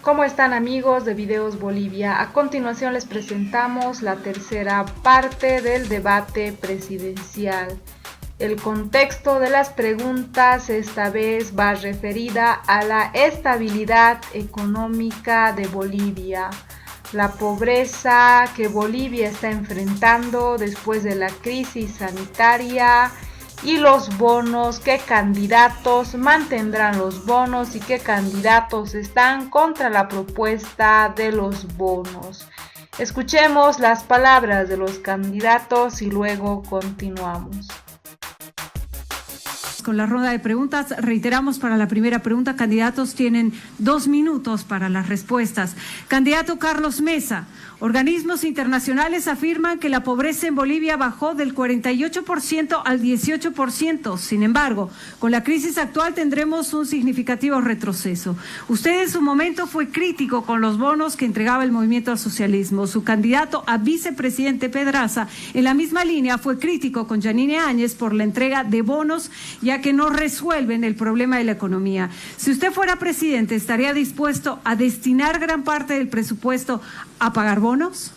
¿Cómo están, amigos de Videos Bolivia? A continuación les presentamos la tercera parte del debate presidencial. El contexto de las preguntas esta vez va referida a la estabilidad económica de Bolivia, la pobreza que Bolivia está enfrentando después de la crisis sanitaria y los bonos, qué candidatos mantendrán los bonos y qué candidatos están contra la propuesta de los bonos. Escuchemos las palabras de los candidatos y luego continuamos. Con la ronda de preguntas, reiteramos para la primera pregunta, candidatos tienen 2 minutos para las respuestas. Candidato Carlos Mesa, organismos internacionales afirman que la pobreza en Bolivia bajó del 48% al 18%. Sin embargo, con la crisis actual tendremos un significativo retroceso. Usted en su momento fue crítico con los bonos que entregaba el movimiento al socialismo. Su candidato a vicepresidente Pedraza, en la misma línea, fue crítico con Yanine Áñez por la entrega de bonos, ya que no resuelven el problema de la economía. Si usted fuera presidente, ¿estaría dispuesto a destinar gran parte del presupuesto a pagar bonos?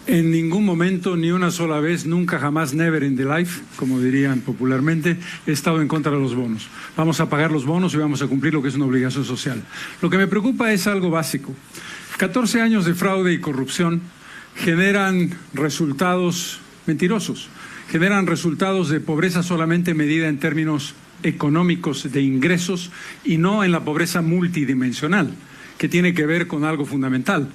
En ningún momento, ni una sola vez, nunca, jamás, never in the life, como dirían popularmente, he estado en contra de los bonos. Vamos a pagar los bonos y vamos a cumplir lo que es una obligación social. Lo que me preocupa es algo básico. 14 años de fraude y corrupción generan resultados mentirosos. Generan resultados de pobreza solamente medida en términos económicos de ingresos y no en la pobreza multidimensional, que tiene que ver con algo fundamental.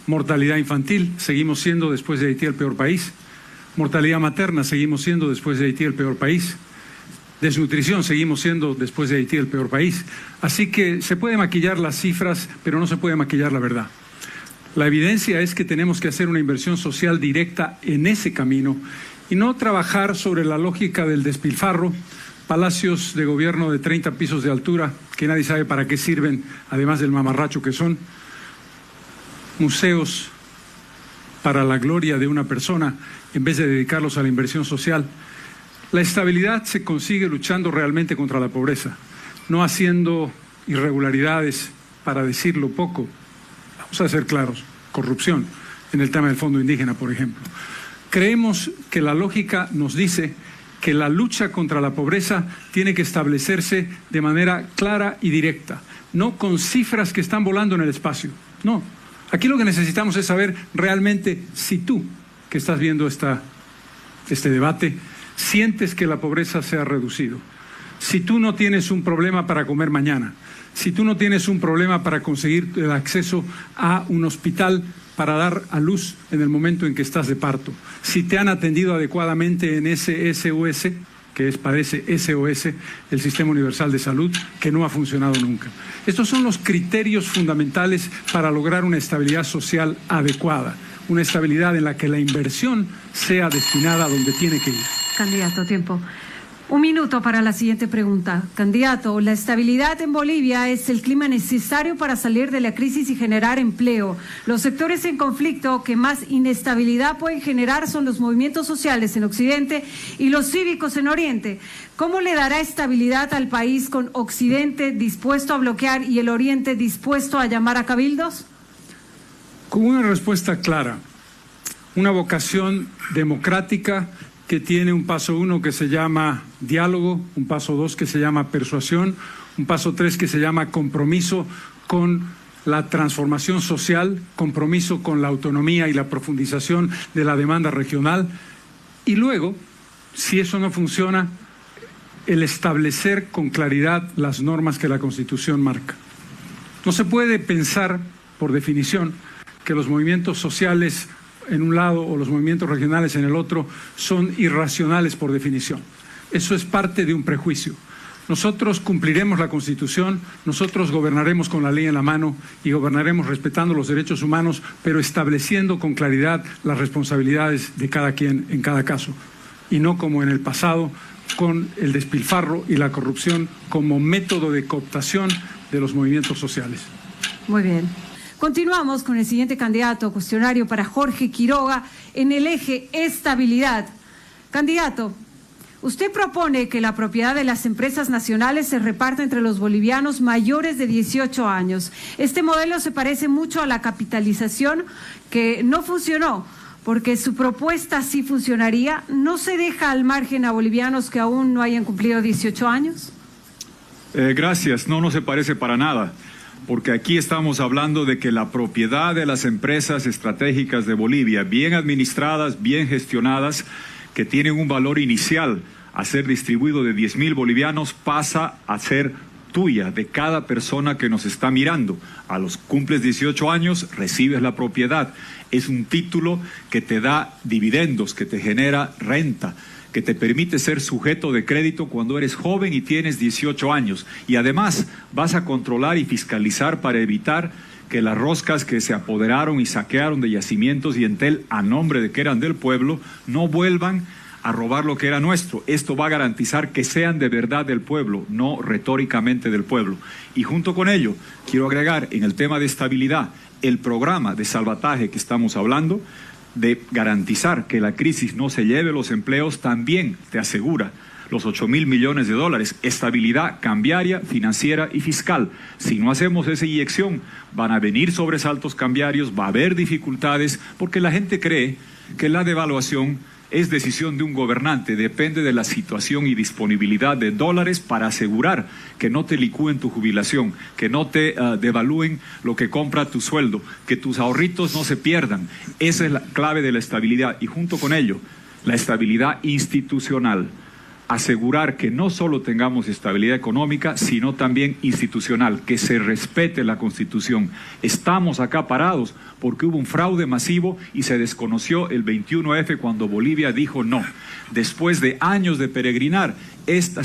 Mortalidad infantil, seguimos siendo después de Haití el peor país. Mortalidad materna, seguimos siendo después de Haití el peor país. Desnutrición, seguimos siendo después de Haití el peor país. Así que se puede maquillar las cifras, pero no se puede maquillar la verdad. La evidencia es que tenemos que hacer una inversión social directa en ese camino y no trabajar sobre la lógica del despilfarro, palacios de gobierno de 30 pisos de altura que nadie sabe para qué sirven, además del mamarracho que son, museos para la gloria de una persona en vez de dedicarlos a la inversión social. La estabilidad se consigue luchando realmente contra la pobreza, no haciendo irregularidades, para decirlo poco. Vamos a ser claros, corrupción en el tema del Fondo Indígena, por ejemplo. Creemos que la lógica nos dice que la lucha contra la pobreza tiene que establecerse de manera clara y directa, no con cifras que están volando en el espacio, no. Aquí lo que necesitamos es saber realmente si tú, que estás viendo este debate, sientes que la pobreza se ha reducido. Si tú no tienes un problema para comer mañana, si tú no tienes un problema para conseguir el acceso a un hospital para dar a luz en el momento en que estás de parto, si te han atendido adecuadamente en ese SOS, que parece SOS, el Sistema Universal de Salud, que no ha funcionado nunca. Estos son los criterios fundamentales para lograr una estabilidad social adecuada, una estabilidad en la que la inversión sea destinada a donde tiene que ir. Candidato, tiempo. 1 minuto para la siguiente pregunta. Candidato, la estabilidad en Bolivia es el clima necesario para salir de la crisis y generar empleo. Los sectores en conflicto que más inestabilidad pueden generar son los movimientos sociales en Occidente y los cívicos en Oriente. ¿Cómo le dará estabilidad al país con Occidente dispuesto a bloquear y el Oriente dispuesto a llamar a cabildos? Con una respuesta clara, una vocación democrática que tiene un paso 1 que se llama diálogo, un paso 2 que se llama persuasión, un paso 3 que se llama compromiso con la transformación social, compromiso con la autonomía y la profundización de la demanda regional. Y luego, si eso no funciona, el establecer con claridad las normas que la Constitución marca. No se puede pensar, por definición, que los movimientos sociales en un lado o los movimientos regionales en el otro son irracionales por definición. Eso es parte de un prejuicio. Nosotros cumpliremos la Constitución, nosotros gobernaremos con la ley en la mano y gobernaremos respetando los derechos humanos, pero estableciendo con claridad las responsabilidades de cada quien en cada caso, y no como en el pasado, con el despilfarro y la corrupción como método de cooptación de los movimientos sociales. Muy bien. Continuamos con el siguiente candidato, cuestionario para Jorge Quiroga, en el eje estabilidad. Candidato, Usted propone que la propiedad de las empresas nacionales se reparta entre los bolivianos mayores de 18 años. Este modelo se parece mucho a la capitalización que no funcionó, porque su propuesta sí funcionaría. ¿No se deja al margen a bolivianos que aún no hayan cumplido 18 años? Gracias. No se parece para nada, porque aquí estamos hablando de que la propiedad de las empresas estratégicas de Bolivia, bien administradas, bien gestionadas, que tienen un valor inicial a ser distribuido de 10.000 bolivianos, pasa a ser tuya, de cada persona que nos está mirando. A los cumples 18 años, recibes la propiedad. Es un título que te da dividendos, que te genera renta, que te permite ser sujeto de crédito cuando eres joven y tienes 18 años. Y además vas a controlar y fiscalizar para evitar que las roscas que se apoderaron y saquearon de yacimientos y Entel a nombre de que eran del pueblo no vuelvan a robar lo que era nuestro. Esto va a garantizar que sean de verdad del pueblo, no retóricamente del pueblo. Y junto con ello, quiero agregar en el tema de estabilidad, el programa de salvataje que estamos hablando, de garantizar que la crisis no se lleve los empleos, también te asegura los 8.000 millones de dólares, estabilidad cambiaria, financiera y fiscal. Si no hacemos esa inyección, van a venir sobresaltos cambiarios, va a haber dificultades, porque la gente cree que la devaluación es decisión de un gobernante, depende de la situación y disponibilidad de dólares para asegurar que no te licúen tu jubilación, que no te devalúen lo que compra tu sueldo, que tus ahorritos no se pierdan. Esa es la clave de la estabilidad y junto con ello, la estabilidad institucional. Asegurar que no solo tengamos estabilidad económica, sino también institucional, que se respete la Constitución. Estamos acá parados porque hubo un fraude masivo y se desconoció el 21F cuando Bolivia dijo no. Después de años de peregrinar, esta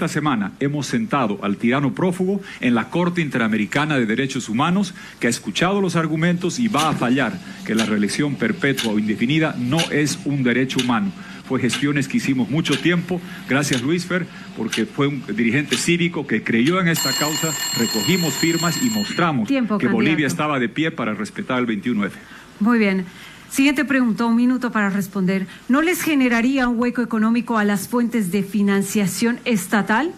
semana hemos sentado al tirano prófugo en la Corte Interamericana de Derechos Humanos, que ha escuchado los argumentos y va a fallar que la reelección perpetua o indefinida no es un derecho humano. Fue gestiones que hicimos mucho tiempo, gracias Luisfer, porque fue un dirigente cívico que creyó en esta causa, recogimos firmas y mostramos que Bolivia estaba de pie para respetar el 21F. Muy bien. Siguiente pregunta, 1 minuto para responder. ¿No les generaría un hueco económico a las fuentes de financiación estatal?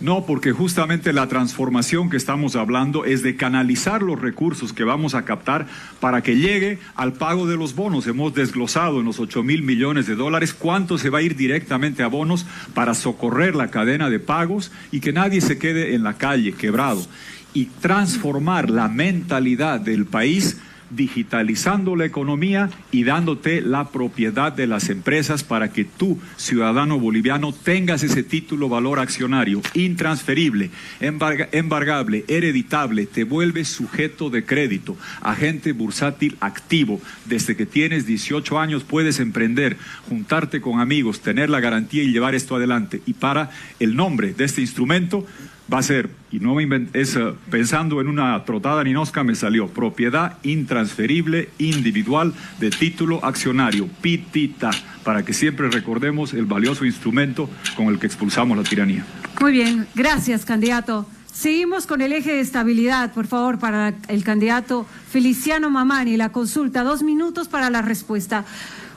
No, porque justamente la transformación que estamos hablando es de canalizar los recursos que vamos a captar para que llegue al pago de los bonos. Hemos desglosado en los 8.000 millones de dólares cuánto se va a ir directamente a bonos para socorrer la cadena de pagos y que nadie se quede en la calle quebrado. Y transformar la mentalidad del país digitalizando la economía y dándote la propiedad de las empresas para que tú, ciudadano boliviano, tengas ese título valor accionario intransferible, embargable, hereditable, te vuelves sujeto de crédito, agente bursátil activo. Desde que tienes 18 años puedes emprender, juntarte con amigos, tener la garantía y llevar esto adelante. Y para el nombre de este instrumento va a ser, y no me inventé, pensando en una trotada ninosca me salió, propiedad intransferible individual de título accionario, PITITA, para que siempre recordemos el valioso instrumento con el que expulsamos la tiranía. Muy bien, gracias, candidato. Seguimos con el eje de estabilidad, por favor, para el candidato Feliciano Mamani. La consulta, 2 minutos para la respuesta.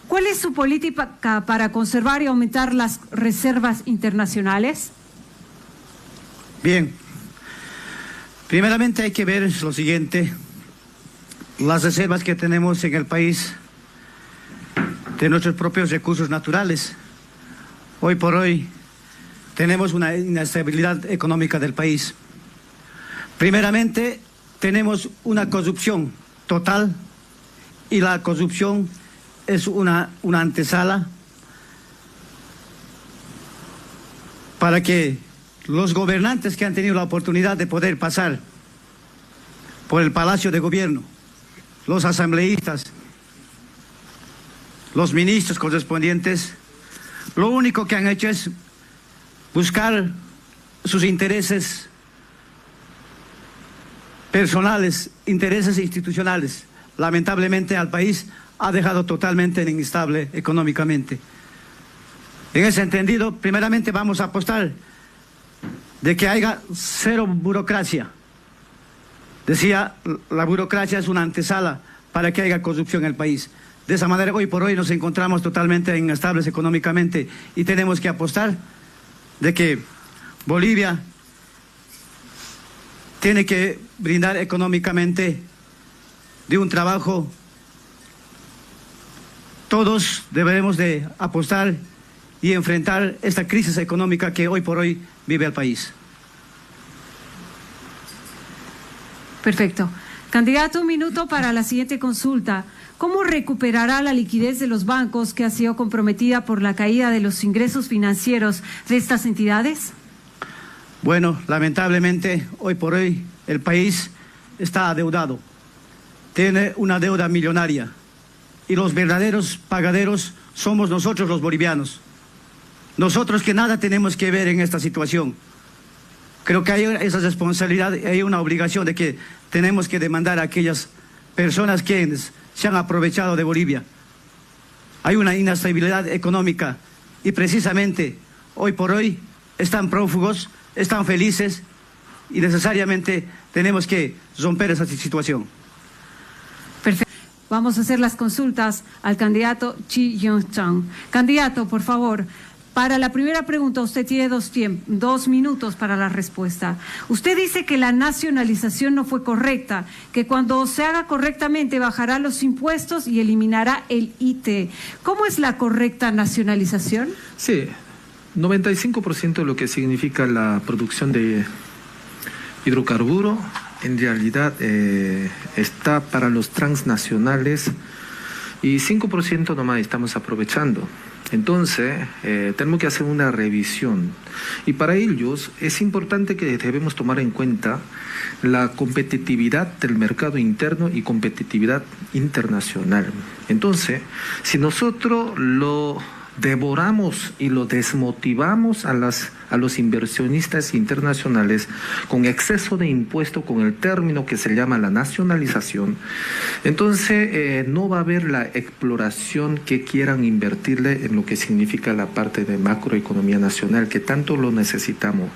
¿Cuál es su política para conservar y aumentar las reservas internacionales? Bien, primeramente hay que ver lo siguiente, las reservas que tenemos en el país de nuestros propios recursos naturales. Hoy por hoy tenemos una inestabilidad económica del país. Primeramente tenemos una corrupción total y la corrupción es una antesala para que los gobernantes que han tenido la oportunidad de poder pasar por el Palacio de Gobierno, los asambleístas, los ministros correspondientes, lo único que han hecho es buscar sus intereses personales, intereses institucionales. Lamentablemente al país ha dejado totalmente inestable económicamente. En ese entendido, primeramente vamos a apostar de que haya cero burocracia. Decía, la burocracia es una antesala para que haya corrupción en el país. De esa manera, hoy por hoy nos encontramos totalmente inestables económicamente y tenemos que apostar de que Bolivia tiene que brindar económicamente de un trabajo. Todos deberemos de apostar y enfrentar esta crisis económica que hoy por hoy vive el país. Perfecto. Candidato, un minuto para la siguiente consulta. ¿Cómo recuperará la liquidez de los bancos que ha sido comprometida por la caída de los ingresos financieros de estas entidades? Bueno, lamentablemente, hoy por hoy el país está adeudado. Tiene una deuda millonaria. Y los verdaderos pagaderos somos nosotros los bolivianos. Nosotros que nada tenemos que ver en esta situación. Creo que hay esa responsabilidad, hay una obligación de que tenemos que demandar a aquellas personas que se han aprovechado de Bolivia. Hay una inestabilidad económica y precisamente hoy por hoy están prófugos, están felices y necesariamente tenemos que romper esa situación. Perfecto. Vamos a hacer las consultas al candidato Chi Yong-chang. Candidato, por favor. Para la primera pregunta, usted tiene 2 minutos para la respuesta. Usted dice que la nacionalización no fue correcta, que cuando se haga correctamente bajará los impuestos y eliminará el IT. ¿Cómo es la correcta nacionalización? Sí, 95% de lo que significa la producción de hidrocarburo, en realidad está para los transnacionales y 5% nomás estamos aprovechando. Entonces, tenemos que hacer una revisión y para ellos es importante que debemos tomar en cuenta la competitividad del mercado interno y competitividad internacional. Entonces, si nosotros lo devoramos y lo desmotivamos a los inversionistas internacionales con exceso de impuesto, con el término que se llama la nacionalización, entonces no va a haber la exploración que quieran invertirle en lo que significa la parte de macroeconomía nacional, que tanto lo necesitamos.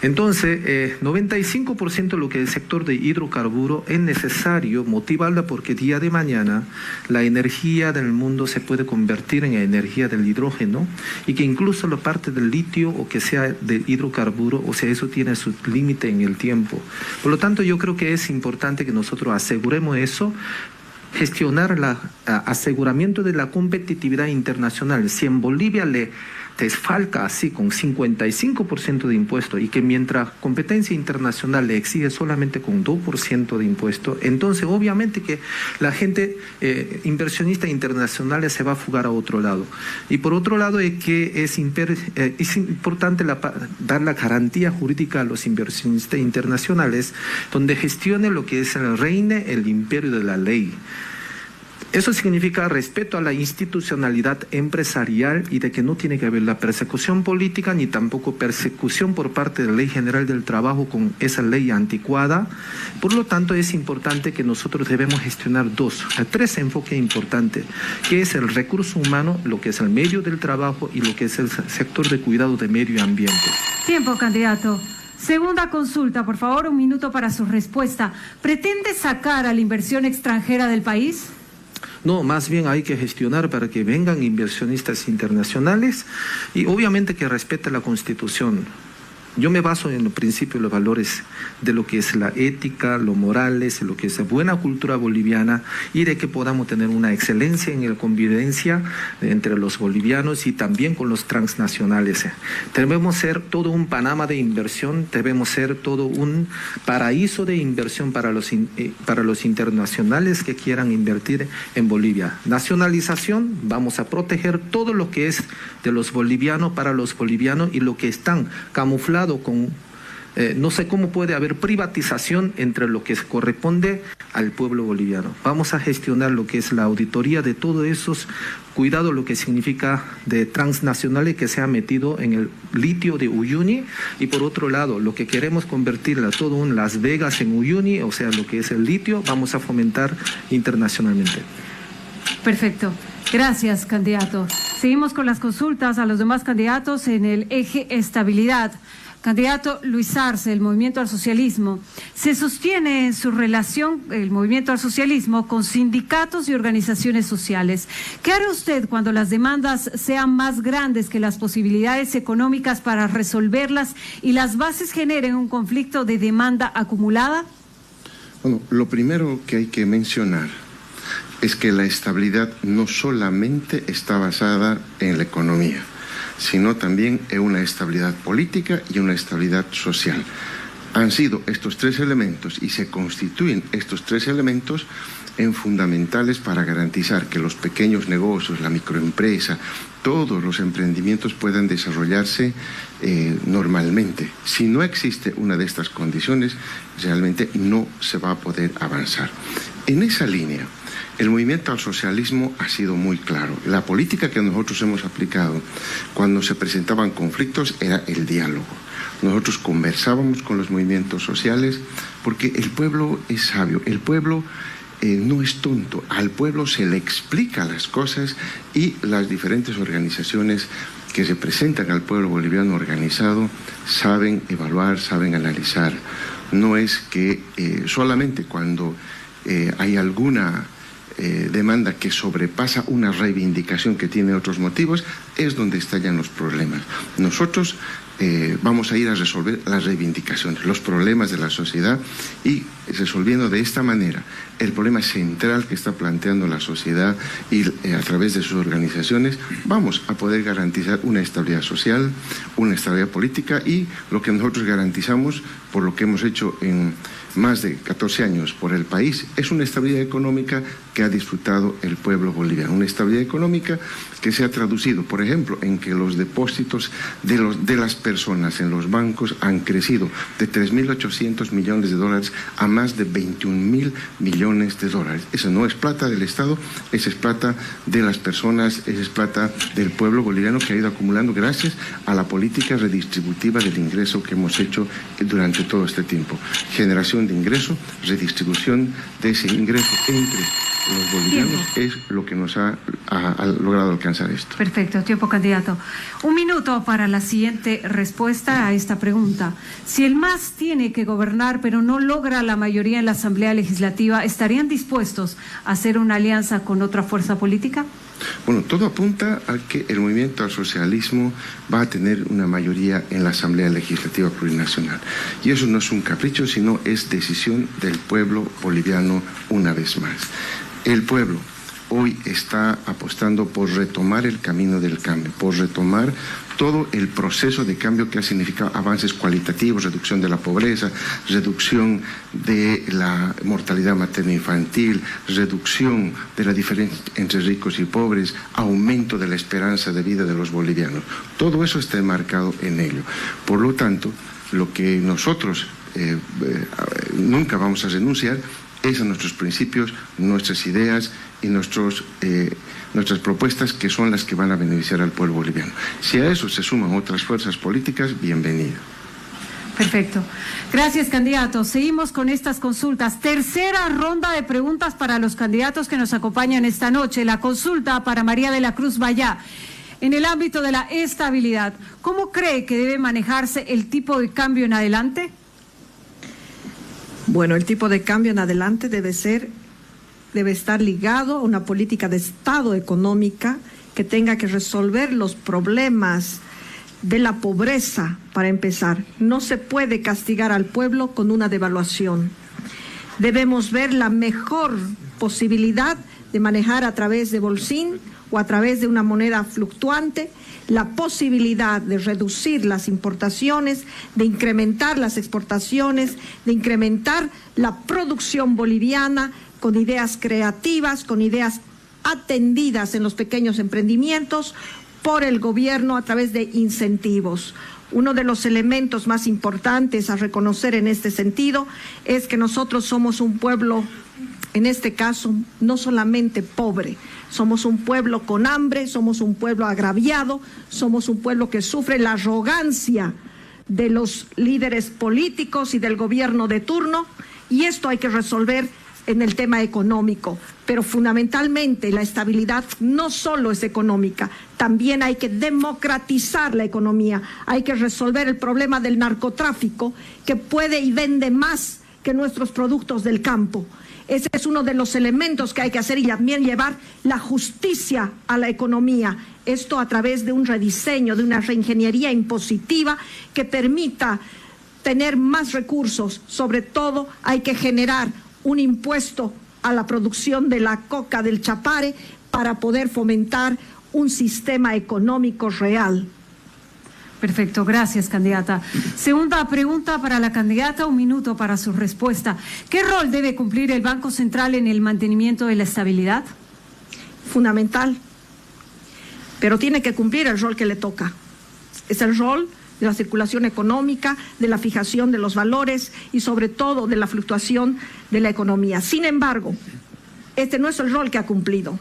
Entonces, 95% de lo que es el sector de hidrocarburo es necesario motivarla porque día de mañana la energía del mundo se puede convertir en energía del hidrógeno y que incluso la parte del litio o que sea del hidrocarburo, o sea, eso tiene su límite en el tiempo. Por lo tanto, yo creo que es importante que nosotros aseguremos eso, gestionar el aseguramiento de la competitividad internacional. Si en Bolivia le desfalca así con 55% de impuesto y que mientras competencia internacional le exige solamente con 2% de impuesto, entonces obviamente que la gente inversionista internacional se va a fugar a otro lado. Y por otro lado es que es importante dar la garantía jurídica a los inversionistas internacionales donde gestione lo que es el reino, el imperio de la ley. Eso significa respeto a la institucionalidad empresarial y de que no tiene que haber la persecución política ni tampoco persecución por parte de la Ley General del Trabajo con esa ley anticuada. Por lo tanto, es importante que nosotros debemos gestionar 3 enfoques importantes, que es el recurso humano, lo que es el medio del trabajo y lo que es el sector de cuidado de medio ambiente. Tiempo, candidato. Segunda consulta, por favor, 1 minuto para su respuesta. ¿Pretende sacar a la inversión extranjera del país? No, más bien hay que gestionar para que vengan inversionistas internacionales y obviamente que respete la Constitución. Yo me baso en los principios y los valores de lo que es la ética, los morales, lo que es la buena cultura boliviana y de que podamos tener una excelencia en la convivencia entre los bolivianos y también con los transnacionales. Debemos ser todo un Panamá de inversión, debemos ser todo un paraíso de inversión para los internacionales que quieran invertir en Bolivia. Nacionalización, vamos a proteger todo lo que es de los bolivianos para los bolivianos y lo que están camuflados con, no sé cómo puede haber privatización entre lo que corresponde al pueblo boliviano. Vamos a gestionar lo que es la auditoría de todos esos cuidados, lo que significa de transnacionales que se ha metido en el litio de Uyuni y por otro lado, lo que queremos convertirla todo un Las Vegas en Uyuni, o sea, lo que es el litio, vamos a fomentar internacionalmente. Perfecto. Gracias, candidato. Seguimos con las consultas a los demás candidatos en el eje estabilidad. Candidato Luis Arce, el Movimiento al Socialismo, se sostiene en su relación el Movimiento al Socialismo con sindicatos y organizaciones sociales. ¿Qué hará usted cuando las demandas sean más grandes que las posibilidades económicas para resolverlas y las bases generen un conflicto de demanda acumulada? Bueno, lo primero que hay que mencionar es que la estabilidad no solamente está basada en la economía, sino también en una estabilidad política y una estabilidad social. Han sido estos tres elementos y se constituyen estos tres elementos en fundamentales para garantizar que los pequeños negocios, la microempresa, todos los emprendimientos puedan desarrollarse normalmente. Si no existe una de estas condiciones, realmente no se va a poder avanzar. En esa línea, el movimiento al socialismo ha sido muy claro. La política que nosotros hemos aplicado cuando se presentaban conflictos era el diálogo. Nosotros conversábamos con los movimientos sociales porque el pueblo es sabio, el pueblo no es tonto, al pueblo se le explica las cosas y las diferentes organizaciones que representan al pueblo boliviano organizado saben evaluar, saben analizar. No es que solamente cuando hay alguna demanda que sobrepasa una reivindicación que tiene otros motivos, es donde estallan los problemas. Nosotros vamos a ir a resolver las reivindicaciones, los problemas de la sociedad y resolviendo de esta manera el problema central que está planteando la sociedad y a través de sus organizaciones vamos a poder garantizar una estabilidad social, una estabilidad política y lo que nosotros garantizamos por lo que hemos hecho en más de 14 años por el país, es una estabilidad económica que ha disfrutado el pueblo boliviano. Una estabilidad económica que se ha traducido, por ejemplo, en que los depósitos de las personas en los bancos han crecido de 3.800 millones de dólares a más de 21.000 millones de dólares. Esa no es plata del Estado, esa es plata de las personas, esa es plata del pueblo boliviano que ha ido acumulando gracias a la política redistributiva del ingreso que hemos hecho durante todo este tiempo. Generación de ingreso, redistribución de ese ingreso entre los bolivianos es lo que nos ha logrado alcanzar esto. Perfecto, tiempo, candidato. Un minuto para la siguiente respuesta a esta pregunta. Si el MAS tiene que gobernar pero no logra la mayoría en la Asamblea Legislativa, ¿estarían dispuestos a hacer una alianza con otra fuerza política? Bueno, todo apunta a que el movimiento al socialismo va a tener una mayoría en la Asamblea Legislativa Plurinacional. Y eso no es un capricho, sino es decisión del pueblo boliviano una vez más. El pueblo hoy está apostando por retomar el camino del cambio, por retomar todo el proceso de cambio que ha significado avances cualitativos, reducción de la pobreza, reducción de la mortalidad materno-infantil, reducción de la diferencia entre ricos y pobres, aumento de la esperanza de vida de los bolivianos. Todo eso está enmarcado en ello. Por lo tanto, lo que nosotros nunca vamos a renunciar es a nuestros principios, nuestras ideas y nuestras propuestas que son las que van a beneficiar al pueblo boliviano. Si a eso se suman otras fuerzas políticas, bienvenido. Perfecto. Gracias, candidato. Seguimos con estas consultas. Tercera ronda de preguntas para los candidatos que nos acompañan esta noche. La consulta para María de la Cruz Vallá. En el ámbito de la estabilidad, ¿cómo cree que debe manejarse el tipo de cambio en adelante? Bueno, el tipo de cambio en adelante debe estar ligado a una política de Estado económica que tenga que resolver los problemas de la pobreza, para empezar. No se puede castigar al pueblo con una devaluación. Debemos ver la mejor posibilidad de manejar a través de bolsín o a través de una moneda fluctuante la posibilidad de reducir las importaciones, de incrementar las exportaciones, de incrementar la producción boliviana con ideas creativas, con ideas atendidas en los pequeños emprendimientos por el gobierno a través de incentivos. Uno de los elementos más importantes a reconocer en este sentido es que nosotros somos un pueblo, en este caso, no solamente pobre, somos un pueblo con hambre, somos un pueblo agraviado, somos un pueblo que sufre la arrogancia de los líderes políticos y del gobierno de turno, y esto hay que resolver en el tema económico, pero fundamentalmente la estabilidad no solo es económica, también hay que democratizar la economía, hay que resolver el problema del narcotráfico, que puede y vende más que nuestros productos del campo. Ese es uno de los elementos que hay que hacer, y también llevar la justicia a la economía. Esto a través de un rediseño, de una reingeniería impositiva que permita tener más recursos. Sobre todo hay que generar un impuesto a la producción de la coca del chapare para poder fomentar un sistema económico real. Perfecto, gracias, candidata. Segunda pregunta para la candidata, 1 minuto para su respuesta. ¿Qué rol debe cumplir el Banco Central en el mantenimiento de la estabilidad? Fundamental, pero tiene que cumplir el rol que le toca. Es el rol de la circulación económica, de la fijación de los valores y sobre todo de la fluctuación de la economía. Sin embargo, este no es el rol que ha cumplido.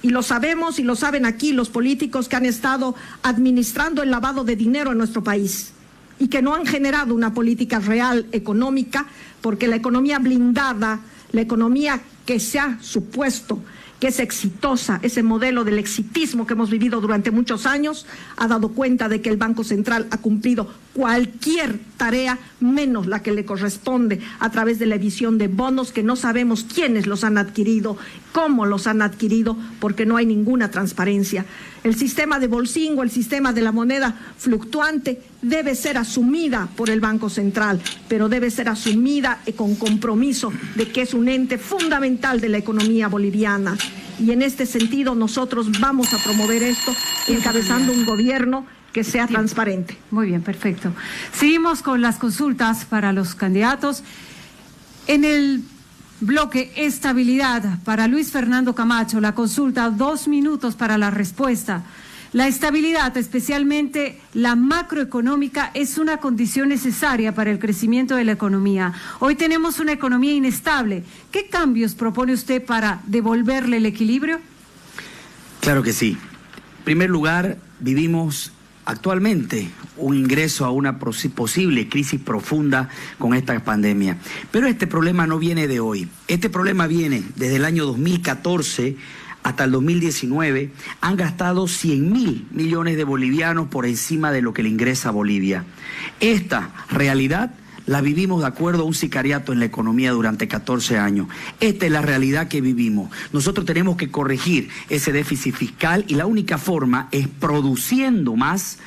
Y lo sabemos y lo saben aquí los políticos que han estado administrando el lavado de dinero en nuestro país y que no han generado una política real económica, porque la economía blindada, la economía que se ha supuesto que es exitosa, ese modelo del exitismo que hemos vivido durante muchos años, ha dado cuenta de que el Banco Central ha cumplido cualquier tarea menos la que le corresponde a través de la emisión de bonos que no sabemos quiénes los han adquirido, cómo los han adquirido, porque no hay ninguna transparencia. El sistema de bolsingo, el sistema de la moneda fluctuante debe ser asumida por el Banco Central, pero debe ser asumida con compromiso de que es un ente fundamental de la economía boliviana. Y en este sentido nosotros vamos a promover esto encabezando un gobierno que sea transparente. Muy bien, perfecto. Seguimos con las consultas para los candidatos. En el bloque estabilidad, para Luis Fernando Camacho, la consulta, 2 minutos para la respuesta. La estabilidad, especialmente la macroeconómica, es una condición necesaria para el crecimiento de la economía. Hoy tenemos una economía inestable. ¿Qué cambios propone usted para devolverle el equilibrio? Claro que sí. En primer lugar, vivimos actualmente un ingreso a una posible crisis profunda con esta pandemia. Pero este problema no viene de hoy. Este problema viene desde el año 2014 hasta el 2019. Han gastado 100.000 millones de bolivianos por encima de lo que le ingresa a Bolivia. Esta realidad la vivimos de acuerdo a un sicariato en la economía durante 14 años. Esta es la realidad que vivimos. Nosotros tenemos que corregir ese déficit fiscal y la única forma es produciendo más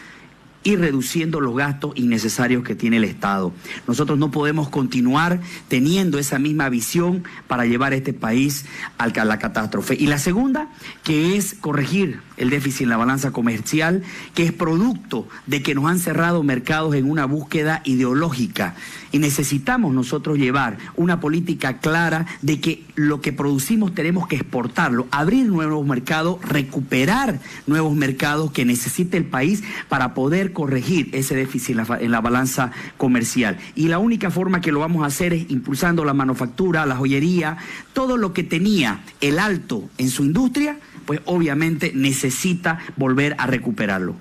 y reduciendo los gastos innecesarios que tiene el Estado. Nosotros no podemos continuar teniendo esa misma visión para llevar a este país a la catástrofe. Y la segunda, que es corregir el déficit en la balanza comercial, que es producto de que nos han cerrado mercados en una búsqueda ideológica. Y necesitamos nosotros llevar una política clara de que lo que producimos tenemos que exportarlo, abrir nuevos mercados, recuperar nuevos mercados que necesite el país para poder corregir ese déficit en la balanza comercial. Y la única forma que lo vamos a hacer es impulsando la manufactura, la joyería, todo lo que tenía el Alto en su industria, pues obviamente necesita volver a recuperarlo.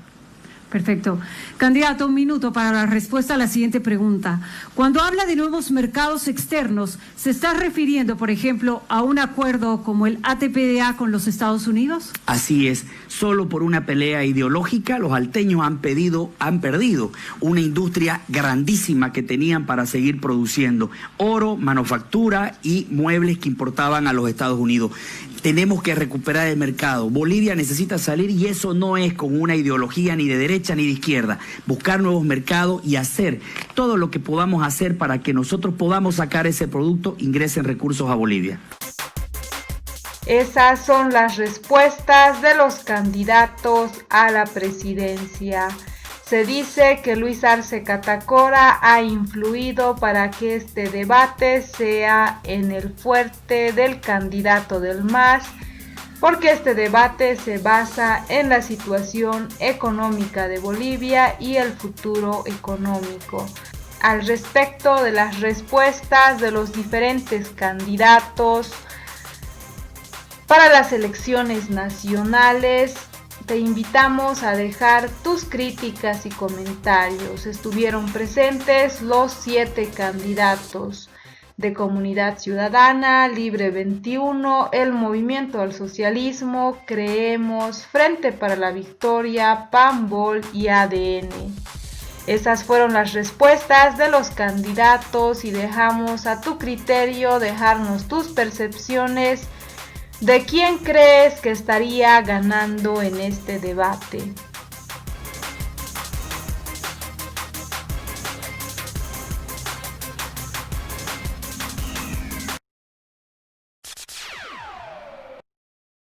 Perfecto. Candidato, 1 minuto para la respuesta a la siguiente pregunta. Cuando habla de nuevos mercados externos, ¿se está refiriendo, por ejemplo, a un acuerdo como el ATPDA con los Estados Unidos? Así es. Solo por una pelea ideológica, los alteños han perdido una industria grandísima que tenían para seguir produciendo oro, manufactura y muebles que importaban a los Estados Unidos. Tenemos que recuperar el mercado. Bolivia necesita salir y eso no es con una ideología ni de derecha ni de izquierda. Buscar nuevos mercados y hacer todo lo que podamos hacer para que nosotros podamos sacar ese producto, ingresen recursos a Bolivia. Esas son las respuestas de los candidatos a la presidencia. Se dice que Luis Arce Catacora ha influido para que este debate sea en el fuerte del candidato del MAS, porque este debate se basa en la situación económica de Bolivia y el futuro económico. Al respecto de las respuestas de los diferentes candidatos para las elecciones nacionales, te invitamos a dejar tus críticas y comentarios. Estuvieron presentes los 7 candidatos. de Comunidad Ciudadana, Libre 21, El Movimiento al Socialismo, Creemos, Frente para la Victoria, PAN-BOL y ADN. Esas fueron las respuestas de los candidatos y dejamos a tu criterio dejarnos tus percepciones de quién crees que estaría ganando en este debate.